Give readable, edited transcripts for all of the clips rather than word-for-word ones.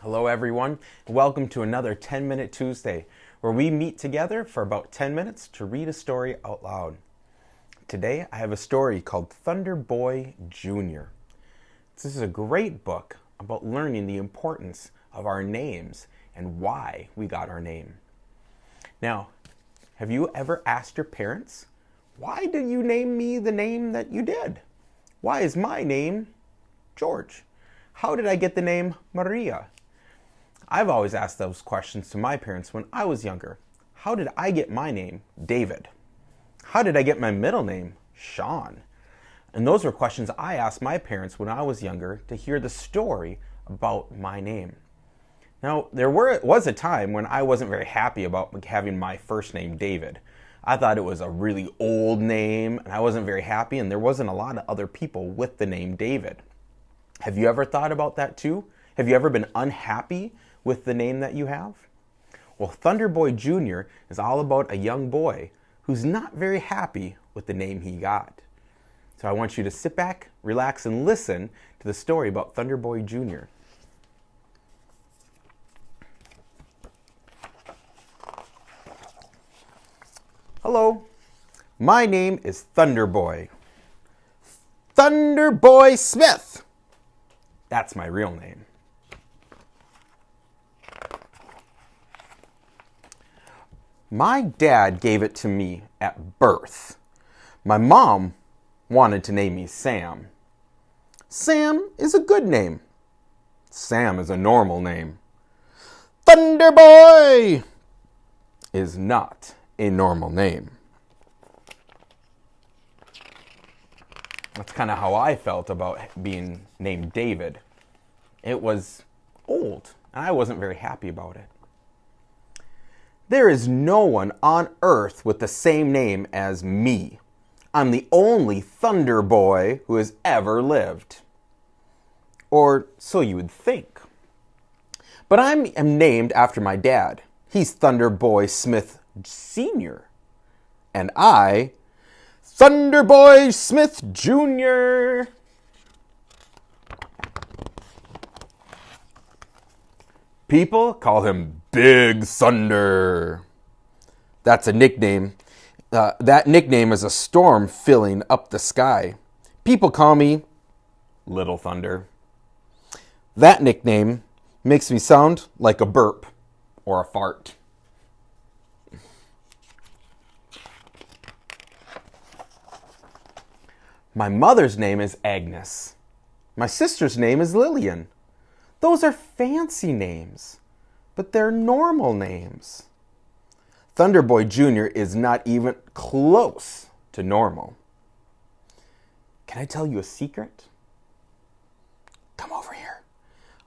Hello everyone, and welcome to another 10-Minute Tuesday, where we meet together for about 10 minutes to read a story out loud. Today I have a story called Thunder Boy Jr. This is a great book about learning the importance of our names and why we got our name. Now, have you ever asked your parents, why did you name me the name that you did? Why is my name George? How did I get the name Maria? I've always asked those questions to my parents when I was younger. How did I get my name, David? How did I get my middle name, Sean? And those were questions I asked my parents when I was younger to hear the story about my name. Now, there was a time when I wasn't very happy about having my first name, David. I thought it was a really old name, and I wasn't very happy, and there wasn't a lot of other people with the name David. Have you ever thought about that too? Have you ever been unhappy with the name that you have? Well, Thunder Boy Jr. is all about a young boy who's not very happy with the name he got. So I want you to sit back, relax, and listen to the story about Thunder Boy Jr. Hello, my name is Thunder Boy. Thunder Boy Smith. That's my real name. My dad gave it to me at birth. My mom wanted to name me Sam. Sam is a good name. Sam is a normal name. Thunder Boy is not a normal name. That's kind of how I felt about being named David. It was old, and I wasn't very happy about it. There is no one on earth with the same name as me. I'm the only Thunder Boy who has ever lived. Or so you would think. But I am named after my dad. He's Thunder Boy Smith Sr. And I, Thunder Boy Smith Jr. People call him Big Thunder. That's a nickname. That nickname is a storm filling up the sky. People call me Little Thunder. That nickname makes me sound like a burp or a fart. My mother's name is Agnes. My sister's name is Lillian. Those are fancy names, but they're normal names. Thunder Boy Jr. is not even close to normal. Can I tell you a secret? Come over here.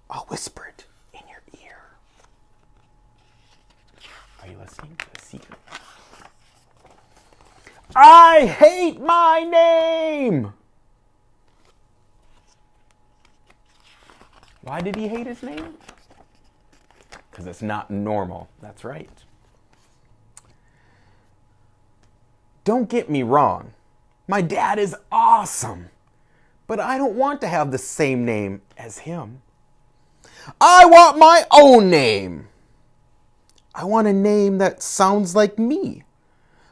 I'll whisper it in your ear. Are you listening to the secret? I hate my name! Why did he hate his name? Because it's not normal. That's right. Don't get me wrong. My dad is awesome. But I don't want to have the same name as him. I want my own name. I want a name that sounds like me.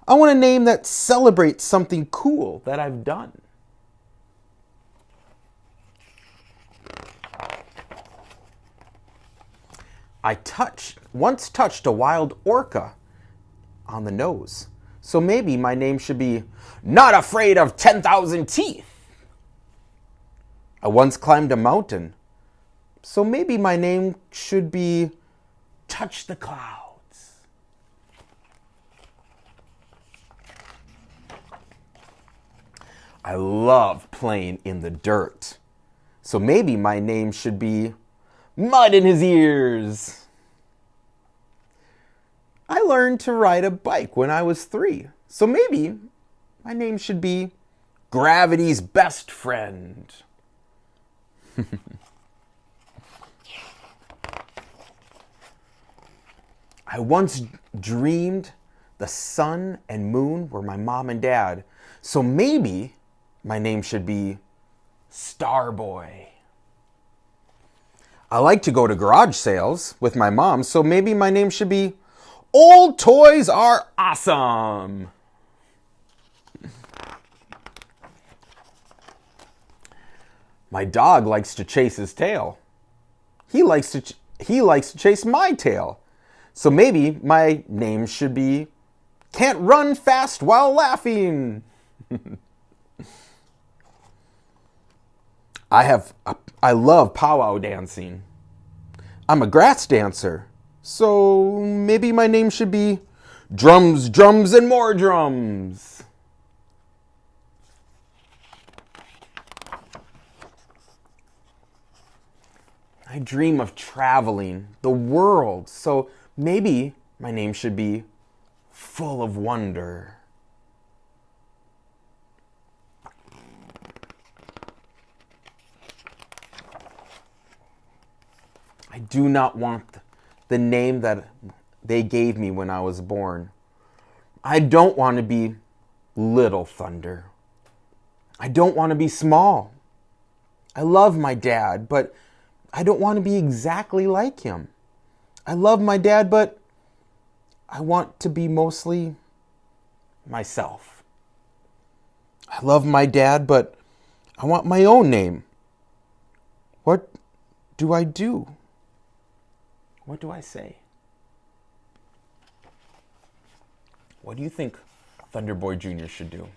I want a name that celebrates something cool that I've done. I once touched a wild orca on the nose. So maybe my name should be Not Afraid of 10,000 Teeth. I once climbed a mountain. So maybe my name should be Touch the Clouds. I love playing in the dirt. So maybe my name should be Mud in His Ears. I learned to ride a bike when I was 3. So maybe my name should be Gravity's Best Friend. I once dreamed the sun and moon were my mom and dad. So maybe my name should be Starboy. I like to go to garage sales with my mom, so maybe my name should be Old Toys Are Awesome. My dog likes to chase his tail. He likes to chase my tail. So maybe my name should be Can't Run Fast While Laughing. I love powwow dancing. I'm a grass dancer. So maybe my name should be Drums, Drums, and More Drums. I dream of traveling the world, so maybe my name should be Full of Wonder. I do not want the name that they gave me when I was born. I don't want to be Little Thunder. I don't want to be small. I love my dad, but I don't want to be exactly like him. I love my dad, but I want to be mostly myself. I love my dad, but I want my own name. What do I do? What do I say? What do you think Thunderboy Jr. should do?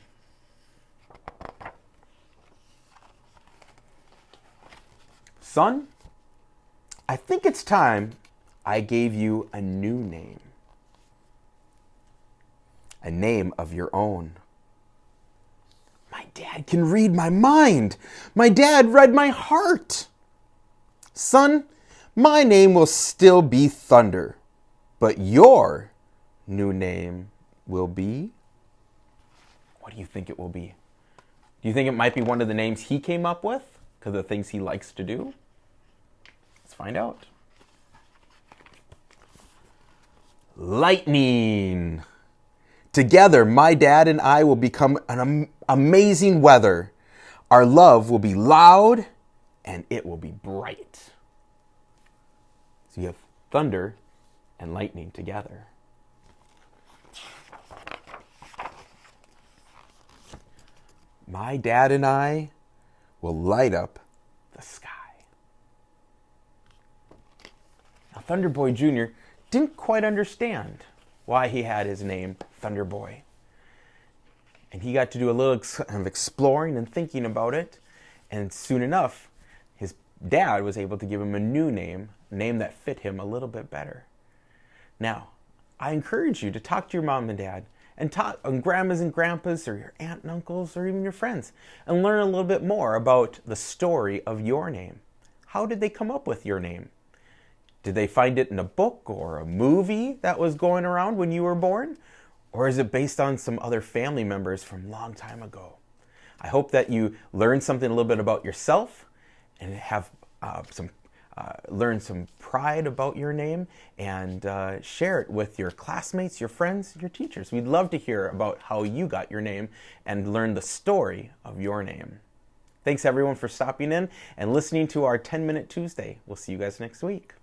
Son, I think it's time I gave you a new name. A name of your own. My dad can read my mind. My dad read my heart. Son, my name will still be Thunder, but your new name will be? What do you think it will be? Do you think it might be one of the names he came up with because of the things he likes to do? Let's find out. Lightning. Together, my dad and I will become an amazing weather. Our love will be loud and it will be bright. So you have thunder and lightning together. My dad and I will light up the sky. Now, Thunderboy Jr. didn't quite understand why he had his name Thunderboy. And he got to do a little of exploring and thinking about it. And soon enough, his dad was able to give him a new name, a name that fit him a little bit better. Now, I encourage you to talk to your mom and dad and talk on grandmas and grandpas or your aunt and uncles or even your friends and learn a little bit more about the story of your name. How did they come up with your name? Did they find it in a book or a movie that was going around when you were born? Or is it based on some other family members from a long time ago? I hope that you learn something a little bit about yourself and have learn some pride about your name and share it with your classmates, your friends, your teachers. We'd love to hear about how you got your name and learn the story of your name. Thanks everyone for stopping in and listening to our 10-Minute Tuesday. We'll see you guys next week.